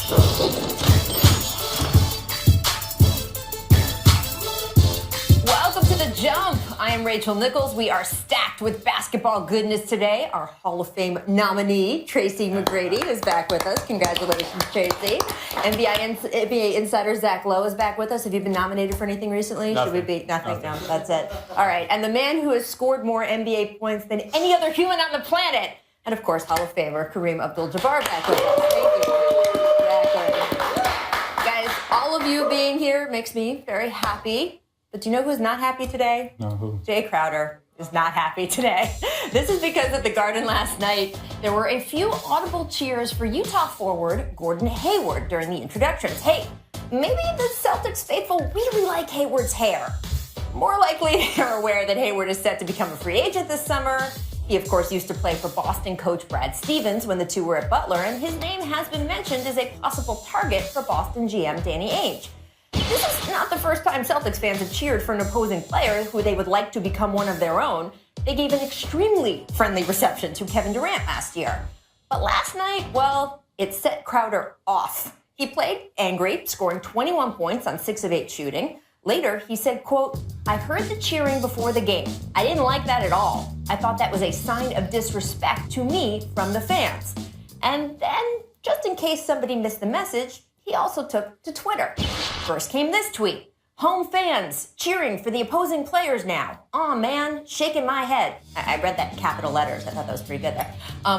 Welcome to The Jump. I am Rachel Nichols. We are stacked with basketball goodness today. Our Hall of Fame nominee, Tracy McGrady, is back with us. Congratulations, Tracy. NBA Insider Zach Lowe is back with us. Have you been nominated for anything recently? Nothing. Should we be? Nothing. No, that's it. All right. And the man who has scored more NBA points than any other human on the planet. And, of course, Hall of Famer Kareem Abdul-Jabbar back with us. Thank you. Guys, all of you being here makes me very happy. But do you know who's not happy today? No, who? Jae Crowder is not happy today. This is because at the Garden last night, there were a few audible cheers for Utah forward Gordon Hayward during the introductions. Hey, maybe the Celtics faithful really like Hayward's hair. More likely, they're aware that Hayward is set to become a free agent this summer. He, of course, used to play for Boston coach Brad Stevens when the two were at Butler, and his name has been mentioned as a possible target for Boston GM Danny Ainge. This is not the first time Celtics fans have cheered for an opposing player who they would like to become one of their own. They gave an extremely friendly reception to Kevin Durant last year. But last night, well, it set Crowder off. He played angry, scoring 21 points on 6 of 8 shooting. Later, he said, quote, "I heard the cheering before the game. I didn't like that at all. I thought that was a sign of disrespect to me from the fans." And then, just in case somebody missed the message, he also took to Twitter. First came this tweet. "Home fans cheering for the opposing players now. Aw, man, shaking my head." I read that in capital letters. I thought that was pretty good there.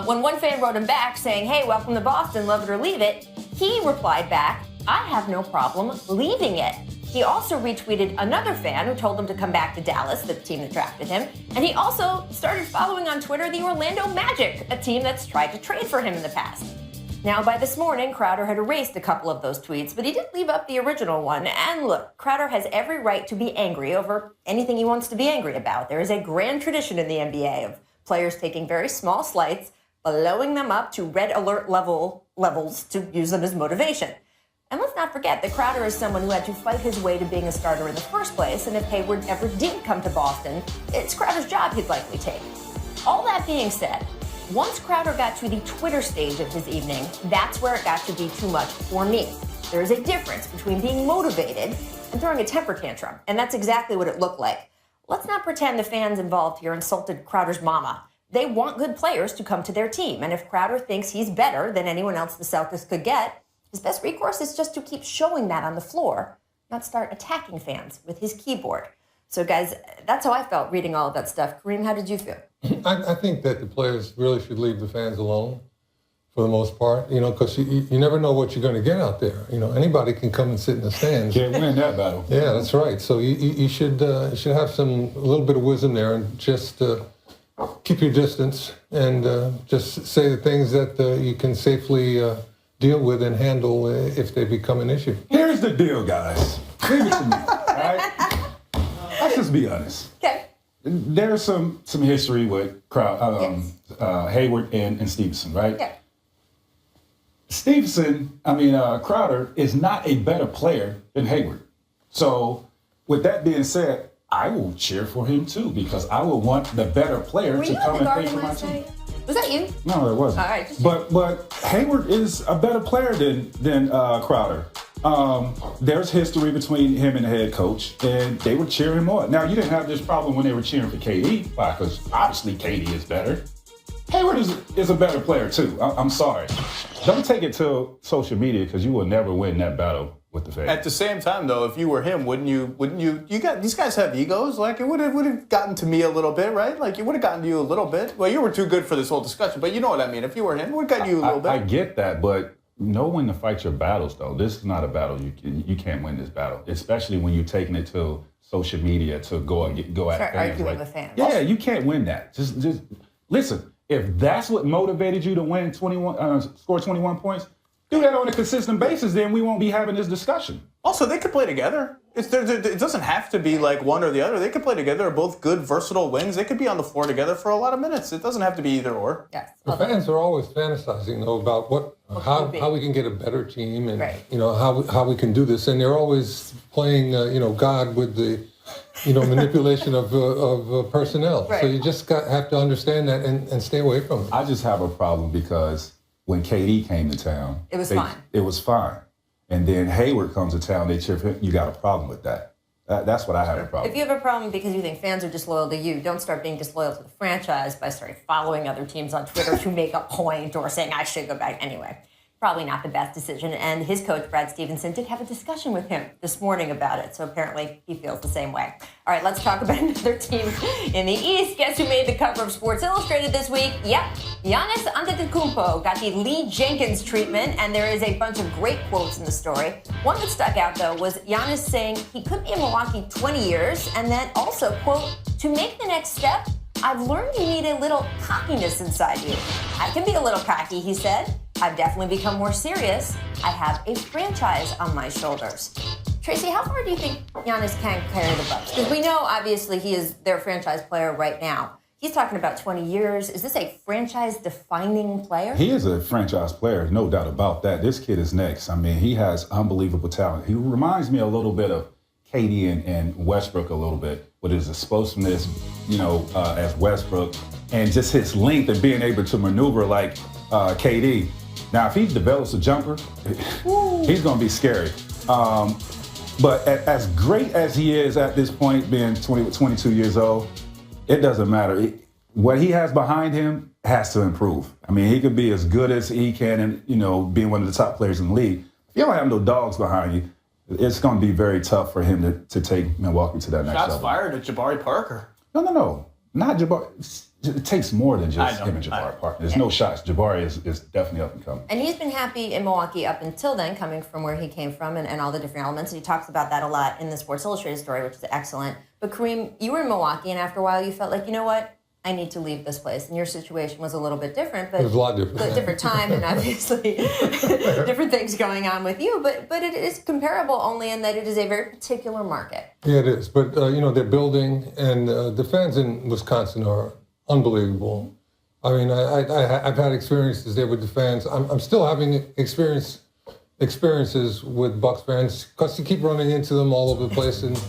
When one fan wrote him back saying, "Hey, welcome to Boston, love it or leave it," he replied back, "I have no problem leaving it." He also retweeted another fan who told him to come back to Dallas, the team that drafted him. And he also started following on Twitter the Orlando Magic, a team that's tried to trade for him in the past. Now, by this morning, Crowder had erased a couple of those tweets, but he did leave up the original one. And look, Crowder has every right to be angry over anything he wants to be angry about. There is a grand tradition in the NBA of players taking very small slights, blowing them up to red alert levels to use them as motivation. And let's not forget that Crowder is someone who had to fight his way to being a starter in the first place, and if Hayward ever did come to Boston, it's Crowder's job he'd likely take. All that being said, once Crowder got to the Twitter stage of his evening, that's where it got to be too much for me. There is a difference between being motivated and throwing a temper tantrum, and that's exactly what it looked like. Let's not pretend the fans involved here insulted Crowder's mama. They want good players to come to their team, and if Crowder thinks he's better than anyone else the Celtics could get, his best recourse is just to keep showing that on the floor, not start attacking fans with his keyboard. So, guys, that's how I felt reading all of that stuff. Kareem, how did you feel? I think that the players really should leave the fans alone for the most part, because you never know what you're going to get out there. Anybody can come and sit in the stands. Can't win that battle. Yeah, that's right. So you should have a little bit of wisdom there and just keep your distance and just say the things that you can safely deal with and handle if they become an issue. Here's the deal, guys. Leave it to me, all right? Let's just be honest. Okay. There's some history with Hayward and Stevenson, right? Yeah. Crowder is not a better player than Hayward. So, with that being said, I will cheer for him too because I will want the better player to come and play for my team. Was that you? No, it wasn't. All right. But Hayward is a better player than Crowder. There's history between him and the head coach, and they would cheer him on. Now, you didn't have this problem when they were cheering for KD, because obviously KD is better. Hayward is a better player too. I'm sorry. Don't take it to social media because you will never win that battle with the fans. At the same time, though, if you were him, wouldn't you? These guys have egos. Like it would have gotten to me a little bit, right? Like it would have gotten to you a little bit. Well, you were too good for this whole discussion, but you know what I mean. If you were him, it would have gotten you a little bit. I get that, but know when to fight your battles, though. This is not a battle you can't win this battle, especially when you're taking it to social media to go at fans. Arguing with fans. Yeah, you can't win that. Just listen. If that's what motivated you to win score 21 points, do that on a consistent basis, then we won't be having this discussion. Also, they could play together. It doesn't have to be like one or the other. They could play together. They're both good, versatile wings. They could be on the floor together for a lot of minutes. It doesn't have to be either or. Yes. The fans are always fantasizing, though, about how we can get a better team and how we can do this. And they're always playing, God with the manipulation of personnel. Right. So you just have to understand that and stay away from it. I just have a problem because when KD came to town, It was fine. It was fine. And then Hayward comes to town, they cheer for him. You got a problem with that. That's what I have a problem If you have a problem because you think fans are disloyal to you, don't start being disloyal to the franchise by starting following other teams on Twitter to make a point or saying I should go back anyway. Probably not the best decision. And his coach, Brad Stevenson, did have a discussion with him this morning about it. So apparently he feels the same way. All right, let's talk about another team in the East. Guess who made the cover of Sports Illustrated this week? Yep, Giannis Antetokounmpo got the Lee Jenkins treatment, and there is a bunch of great quotes in the story. One that stuck out, though, was Giannis saying he could be in Milwaukee 20 years, and then also, quote, to make the next step, I've learned you need a little cockiness inside you. I can be a little cocky, he said. I've definitely become more serious. I have a franchise on my shoulders. Tracy, how far do you think Giannis can carry the Bucks? Because we know, obviously, he is their franchise player right now. He's talking about 20 years. Is this a franchise-defining player? He is a franchise player, no doubt about that. This kid is next. I mean, he has unbelievable talent. He reminds me a little bit of KD and Westbrook a little bit, with his explosiveness, as Westbrook, and just his length and being able to maneuver like KD. Now, if he develops a jumper, he's going to be scary. But as great as he is at this point, being 22 years old, it doesn't matter. What he has behind him has to improve. I mean, he could be as good as he can and, being one of the top players in the league. If you don't have no dogs behind you, it's going to be very tough for him to take Milwaukee to that next level. Shots fired at Jabari Parker. No. Not Jabari. It takes more than just him and Jabari Parker. There's no shots. Jabari is definitely up and coming. And he's been happy in Milwaukee up until then, coming from where he came from and all the different elements. And he talks about that a lot in the Sports Illustrated story, which is excellent. But Kareem, you were in Milwaukee, and after a while you felt like, you know what? I need to leave this place. And your situation was a little bit different. But it was a lot different. But different time and obviously different things going on with you. But it is comparable only in that it is a very particular market. Yeah, it is. But, they're building, and the fans in Wisconsin are unbelievable. I mean, I've had experiences there with the fans. I'm still having experiences with Bucks fans because you keep running into them all over the place, and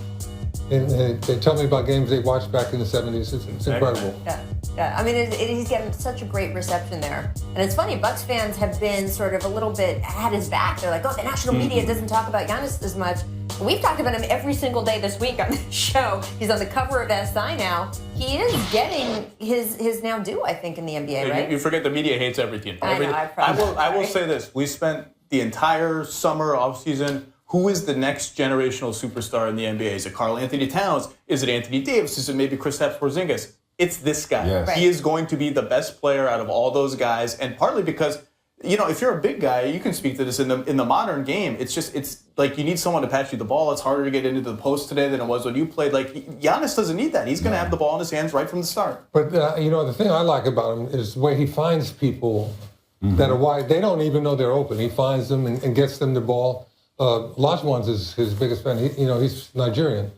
they tell me about games they watched back in the 70s. It's incredible. Yeah. I mean, he's getting such a great reception there. And it's funny, Bucks fans have been sort of a little bit at his back. They're like, the national media doesn't talk about Giannis as much. We've talked about him every single day this week on the show. He's on the cover of SI now. He is getting his now due, I think, in the NBA, right? You forget the media hates everything. I will say this. We spent the entire summer offseason. Who is the next generational superstar in the NBA? Is it Karl-Anthony Towns? Is it Anthony Davis? Is it maybe Kristaps Porzingis? It's this guy. Yes. Right. He is going to be the best player out of all those guys, and partly because, if you're a big guy, you can speak to this in the modern game. It's like you need someone to pass you the ball. It's harder to get into the post today than it was when you played. Like Giannis doesn't need that. He's going to have the ball in his hands right from the start. But the thing I like about him is the way he finds people that are wide. They don't even know they're open. He finds them and gets them the ball. Lajwan's is his biggest fan. He's Nigerian,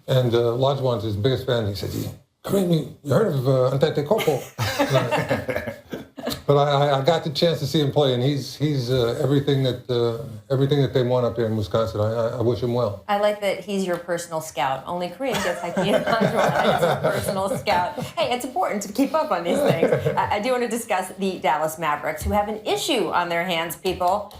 and Lajwan's his biggest fan. He said, Kareem, you heard of Antetokounmpo? But I got the chance to see him play, and he's everything that they want up here in Wisconsin. I wish him well. I like that he's your personal scout. Only Kareem gets like Ian as a personal scout. Hey, it's important to keep up on these things. I do want to discuss the Dallas Mavericks, who have an issue on their hands, people.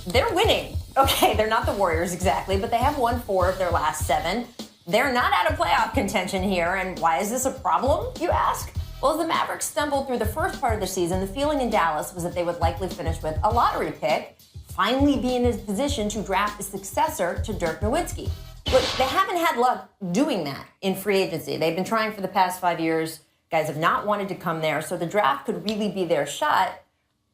They're winning. Okay, they're not the Warriors exactly, but they have won 4 of their last 7. They're not out of playoff contention here, and why is this a problem, you ask? Well, as the Mavericks stumbled through the first part of the season, the feeling in Dallas was that they would likely finish with a lottery pick, finally be in a position to draft a successor to Dirk Nowitzki. But they haven't had luck doing that in free agency. They've been trying for the past 5 years. Guys have not wanted to come there, so the draft could really be their shot.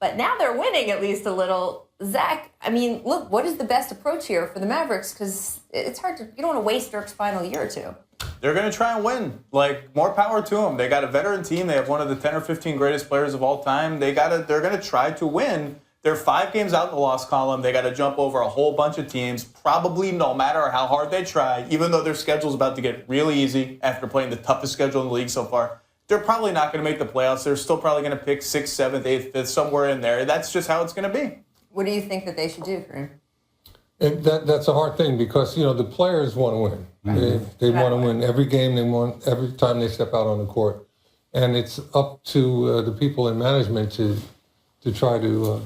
But now they're winning at least a little. Zach, I mean, look, what is the best approach here for the Mavericks? Because it's hard to, you don't want to waste Dirk's final year or two. They're going to try and win. Like, more power to them. They got a veteran team. They have one of the 10 or 15 greatest players of all time. They're going to try to win. They're 5 games out in the loss column. They got to jump over a whole bunch of teams, probably no matter how hard they try, even though their schedule's about to get really easy after playing the toughest schedule in the league so far. They're probably not going to make the playoffs. They're still probably going to pick 6th, 7th, 8th, 5th, somewhere in there. That's just how it's going to be. What do you think that they should do, Kareem? That's a hard thing because, the players want to win. Mm-hmm. They want to win every game. They want every time they step out on the court. And it's up to the people in management to to try to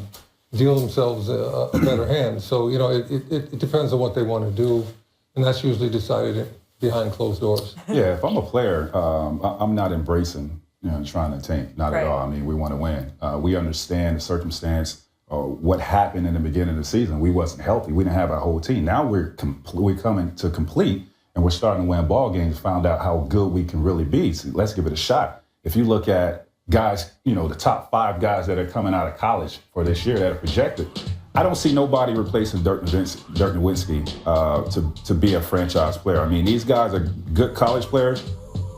deal themselves a better hand. So, it depends on what they want to do, and that's usually decided behind closed doors. Yeah, if I'm a player, I'm not embracing, trying to tank. Not at all. I mean, we want to win. We understand the circumstance. What happened in the beginning of the season. We wasn't healthy. We didn't have our whole team. Now we're coming to complete, and we're starting to win ball games. Found out how good we can really be. So let's give it a shot. If you look at guys, the top 5 guys that are coming out of college for this year that are projected, I don't see nobody replacing Dirk Nowitzki to be a franchise player. I mean, these guys are good college players,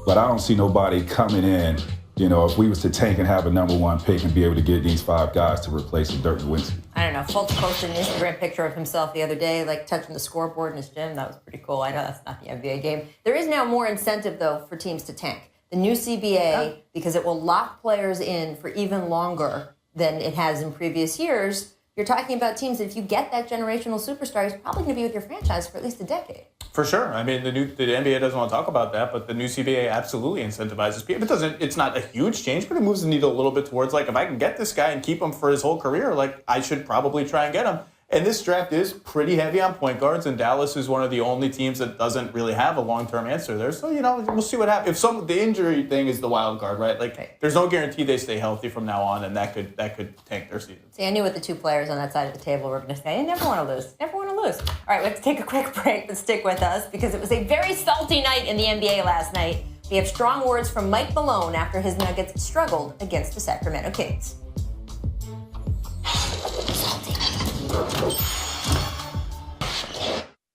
but I don't see nobody coming in. If we was to tank and have a number 1 pick and be able to get these 5 guys to replace Dirk Nowitzki. I don't know. Fultz posted an Instagram picture of himself the other day, like touching the scoreboard in his gym. That was pretty cool. I know that's not the NBA game. There is now more incentive, though, for teams to tank. The new CBA, because it will lock players in for even longer than it has in previous years. You're talking about teams that if you get that generational superstar, he's probably going to be with your franchise for at least a decade. For sure. I mean, the NBA doesn't want to talk about that, but the new CBA absolutely incentivizes people. It's not a huge change, but it moves the needle a little bit towards, like, if I can get this guy and keep him for his whole career, like, I should probably try and get him. And this draft is pretty heavy on point guards, and Dallas is one of the only teams that doesn't really have a long-term answer there. So, we'll see what happens. If the injury thing is the wild card, right? Like, there's no guarantee they stay healthy from now on, and that could tank their season. See, I knew what the 2 players on that side of the table were going to say. I never want to lose. Never want to lose. All right, let's take a quick break, but stick with us because it was a very salty night in the NBA last night. We have strong words from Mike Malone after his Nuggets struggled against the Sacramento Kings.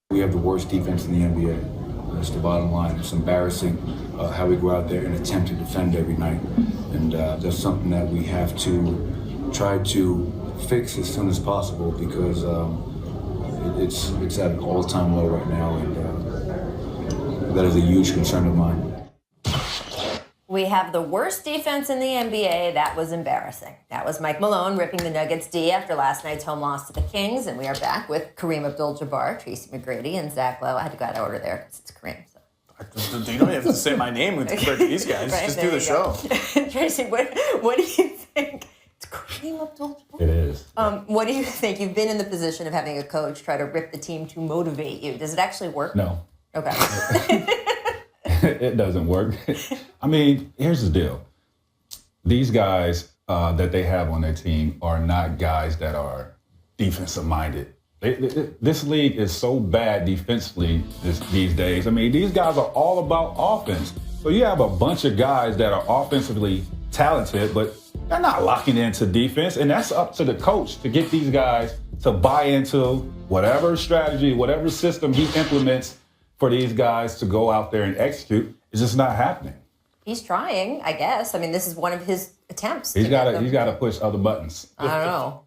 We have the worst defense in the NBA. That's the bottom line. It's embarrassing how we go out there and attempt to defend every night. And that's something that we have to try to fix as soon as possible because it's at an all-time low right now, and that is a huge concern of mine. We have the worst defense in the NBA. That was embarrassing. That was Mike Malone ripping the Nuggets D after last night's home loss to the Kings. And we are back with Kareem Abdul-Jabbar, Tracy McGrady, and Zach Lowe. I had to go out of order there because it's Kareem. So. You don't have to say my name compared to these guys. Right, just do the show. Tracy, what do you think? It's Kareem Abdul-Jabbar. It is. What do you think? You've been in the position of having a coach try to rip the team to motivate you. Does it actually work? No. Okay. It doesn't work. I mean, here's the deal. These guys that they have on their team are not guys that are defensive minded. This league is so bad defensively these days. I mean, these guys are all about offense. So you have a bunch of guys that are offensively talented, but they're not locking into defense. And that's up to the coach to get these guys to buy into whatever strategy, whatever system he implements for these guys to go out there and execute. It's just not happening. He's trying, I guess. I mean, this is one of his attempts. He's got to push other buttons. I don't know.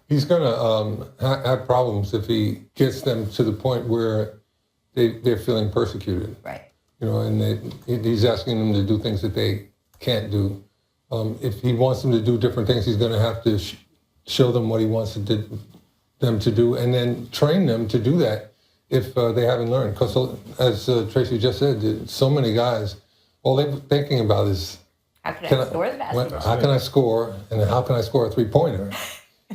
He's going to have problems if he gets them to the point where they're feeling persecuted. Right. And he's asking them to do things that they can't do. If he wants them to do different things, he's going to have to show them what he wants them to do and then train them to do that if they haven't learned. Because as Tracy just said, so many guys, all they're thinking about is, how can I score the basketball? How can I score? And how can I score a three-pointer?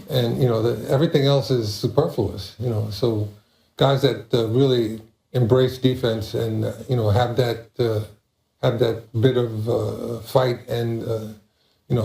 And, everything else is superfluous, So guys that really embrace defense and, have that bit of fight and,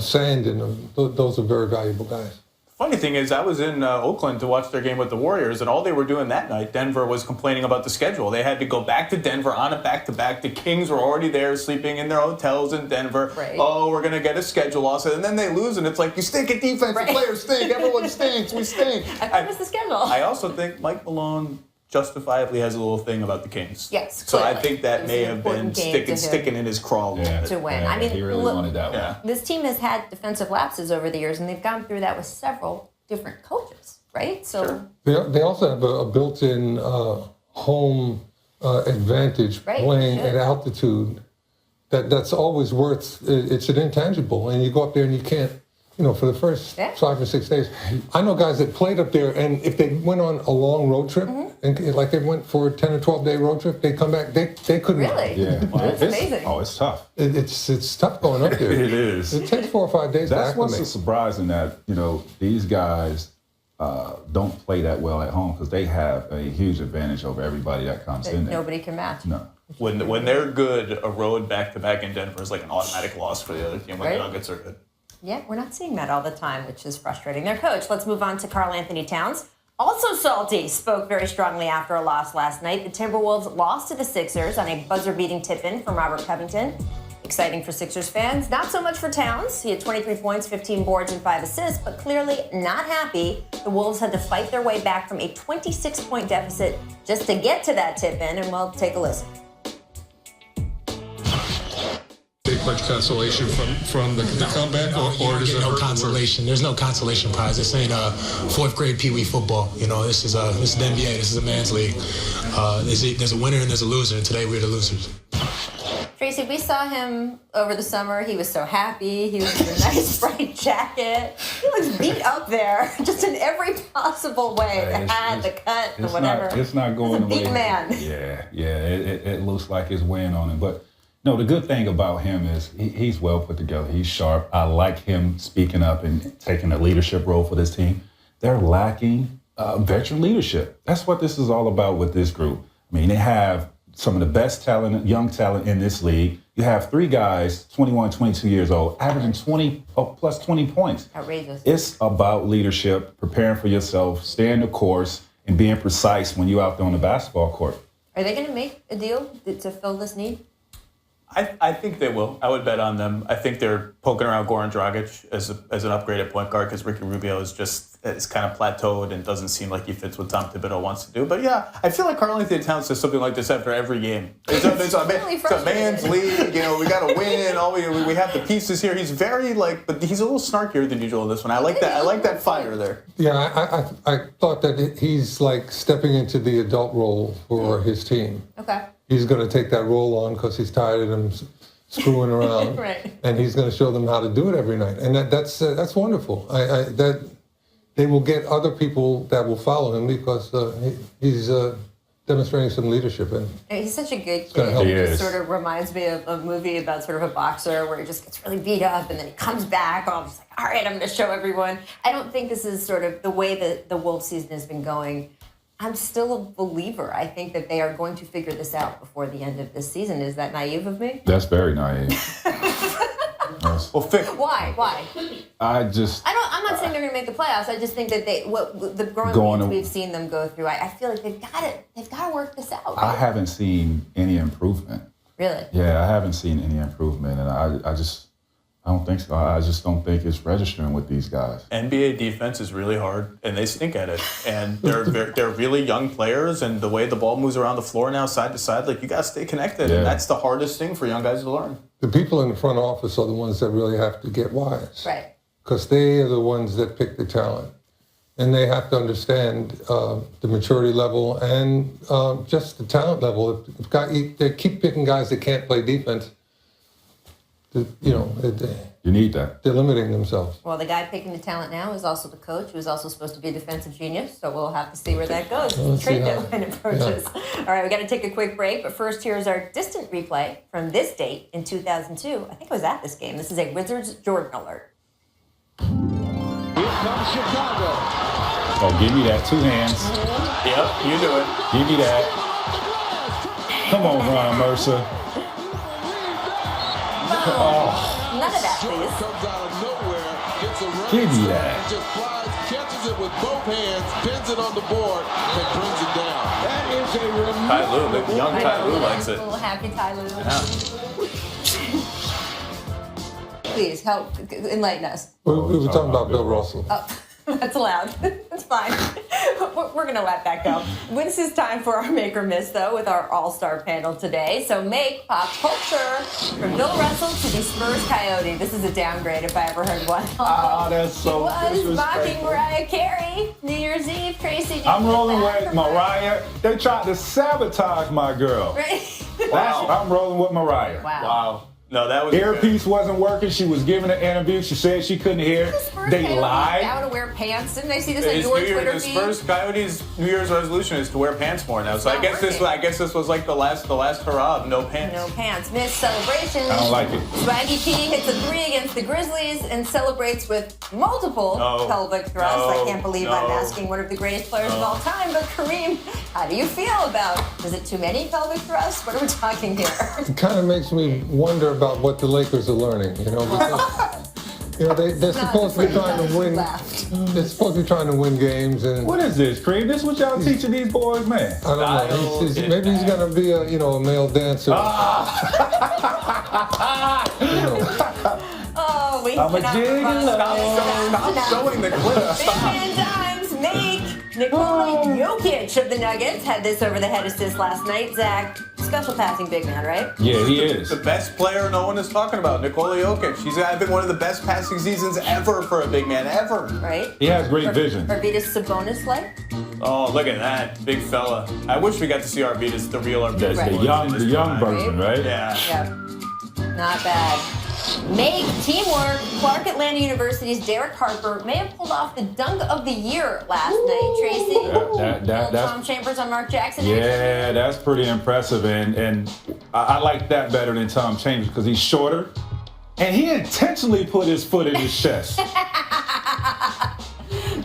sand in them, those are very valuable guys. Funny thing is, I was in Oakland to watch their game with the Warriors, and all they were doing that night, Denver was complaining about the schedule. They had to go back to Denver on a back-to-back. The Kings were already there, sleeping in their hotels in Denver. Right. Oh, we're going to get a schedule loss. And then they lose, and it's like, you stink at defense. Right. The players stink. Everyone stinks. We stink. That was the schedule. I also think Mike Malone justifiably has a little thing about the Kings. Yes, so clearly. I think that may have been sticking in his craw a little bit. To win. Yeah, I mean, he really wanted that one. This team has had defensive lapses over the years, and they've gone through that with several different coaches, right? So they also have a built-in home advantage playing at altitude. That's always worth. It's an intangible, and you go up there and you can't for the first 5 or 6 days. I know guys that played up there, and if they went on a long road trip, and like they went for a 10 or 12-day road trip, they come back, they couldn't. Really? Yeah. That's amazing. Oh, it's tough. It's tough going up there. It is. It takes 4 or 5 days That's to what's acclimate. so surprising that, these guys don't play that well at home because they have a huge advantage over everybody that comes in there. Nobody can match. No. When they're good, a road back-to-back in Denver is like an automatic loss for the other team when the Nuggets are good. Yeah, we're not seeing that all the time, which is frustrating. Their coach, let's move on to Karl-Anthony Towns. Also salty, spoke very strongly after a loss last night. The Timberwolves lost to the Sixers on a buzzer-beating tip-in from Robert Covington. Exciting for Sixers fans. Not so much for Towns. He had 23 points, 15 boards, and 5 assists, but clearly not happy. The Wolves had to fight their way back from a 26-point deficit just to get to that tip-in, and we'll take a listen. Big much consolation from the comeback, or does it no hurt consolation? There's no consolation prize. This ain't fourth grade Pee Wee football. This is the NBA. This is a man's league. There's a winner and there's a loser, and today we're the losers. Tracy, we saw him over the summer. He was so happy. He was in a nice bright jacket. He looks beat up there, just in every possible way. The hat, the cut, the whatever. It's not going away. He's a big man. Yeah. It looks like it's weighing on him. But no, the good thing about him is he's well put together. He's sharp. I like him speaking up and taking a leadership role for this team. They're lacking veteran leadership. That's what this is all about with this group. I mean, they have some of the best talent, young talent in this league. You have 3 guys, 21, 22 years old, averaging 20 points. Outrageous. It's about leadership, preparing for yourself, staying the course, and being precise when you're out there on the basketball court. Are they going to make a deal to fill this need? I think they will. I would bet on them. I think they're poking around Goran Dragic as an upgraded point guard because Ricky Rubio is kind of plateaued and doesn't seem like he fits what Tom Thibodeau wants to do. But yeah, I feel like Karl-Anthony Towns says something like this after every game. It's a man's league. We got to win. We have the pieces here. He's very but he's a little snarkier than usual in this one. I like that. I like that fire there. Yeah, I thought that he's like stepping into the adult role for his team. Okay. He's going to take that role on because he's tired of them screwing around, Right. And he's going to show them how to do it every night, and that's wonderful. That they will get other people that will follow him because he's demonstrating some leadership, and he's such a good kid. He It is. just sort of reminds me of a movie about sort of a boxer where he just gets really beat up and then he comes back. I'm just like, all right, I'm going to show everyone. I don't think this is sort of the way that the Wolves season has been going. I'm still a believer. I think that they are going to figure this out before the end of this season. Is that naive of me? That's very naive. Why? I'm not saying they're going to make the playoffs. I just think that the growing pains we've seen them go through. I feel like they've got to work this out. I haven't seen any improvement. Really? Yeah, I haven't seen any improvement, and I don't think so. I just don't think it's registering with these guys. NBA defense is really hard, and they stink at it. And they're really young players, and the way the ball moves around the floor now, side to side, you got to stay connected. Yeah. And that's the hardest thing for young guys to learn. the people in the front office are the ones that really have to get wise. Right. Because they are the ones that pick the talent. And they have to understand the maturity level and just the talent level. If they keep picking guys that can't play defense, You need that. they're limiting themselves. Well, the guy picking the talent now is also the coach, who's also supposed to be a defensive genius. So we'll have to see where that goes. Let's see Trade how- deadline approaches. All right, we got to take a quick break. But first, here's our distant replay from this date in 2002. I think I was at this game. This is a Wizards Jordan alert. Here comes Chicago. Oh, give me that. 2 hands. Yep, you do it. Give me that. Come on, Ron Mercer. Oh, None of that, please. Comes out of nowhere, gets a run, give me that. just flies, catches it with both hands, pins it on the board, and brings it down. That is a Ty Lue, the young I Ty know, Lue likes it. A little happy Ty Lue. Yeah. Please help enlighten us. We were talking about Bill Russell. That's allowed. That's fine. We're going to let that go. This is time for our Make or Miss, though, with our all-star panel today. So make pop culture from Bill Russell to the Spurs Coyote. This is a downgrade if I ever heard one. Ah, that's so He was mocking disrespectful. Mariah Carey. New Year's Eve, Tracy. did you I'm get rolling that with from Mariah. They tried to sabotage my girl. Right? I'm rolling with Mariah. Wow. Wow. No, that was Earpiece wasn't working. She was giving an interview. She said she couldn't hear. They lied. Now to wear pants. Didn't I see this on His your New Year, Twitter his feed? first Coyotes New Year's resolution is to wear pants more now. So not I guess this was like the last hurrah of no pants. No pants. Missed celebration. I don't like it. Swaggy P hits a 3 against the Grizzlies and celebrates with multiple pelvic thrusts. I can't believe I'm asking one of the greatest players of all time, but Kareem, how do you feel about? Is it too many pelvic thrusts? What are we talking here? It kind of makes me wonder about what the Lakers are learning, because they're supposed to be trying to win. They're supposed to be trying to win games, and What is this, Kareem? This what y'all teaching these boys, man? I don't know. Maybe he's gonna be a male dancer. Oh, we I'm a cannot gigolo. Stop showing the clip. Big man times make Nikola Jokic of the Nuggets had this over the head assist last night. Zach, special passing big man, right? Yeah, he is. The best player no one is talking about, Nikola Jokic. He's having one of the best passing seasons ever for a big man, ever. Right? He has great vision. Arvidas Sabonis-like? Oh, look at that, big fella. I wish we got to see Arvidas, the real Arvidas. That's the young version, right? Yeah. Yep. Not bad. Make teamwork. Clark Atlanta University's Derek Harper may have pulled off the dunk of the year last night, Tracy. That's Tom Chambers on Mark Jackson. Yeah, that's pretty impressive, and I like that better than Tom Chambers because he's shorter, and he intentionally put his foot in his chest.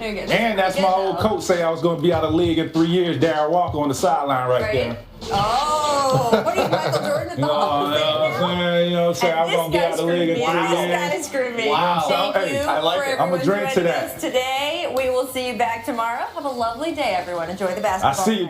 And that's my old coach say I was going to be out of the league in 3 years. Darryl Walker on the sideline right there. Oh, what are you, Michael Jordan at the Hall of Fame now? Say I'm going to be out of the league in 3 years. This guy is screaming. Wow. Thank you I like for it. I'm a everyone drink to joining that. us today. We will see you back tomorrow. Have a lovely day, everyone. Enjoy the basketball. I see you.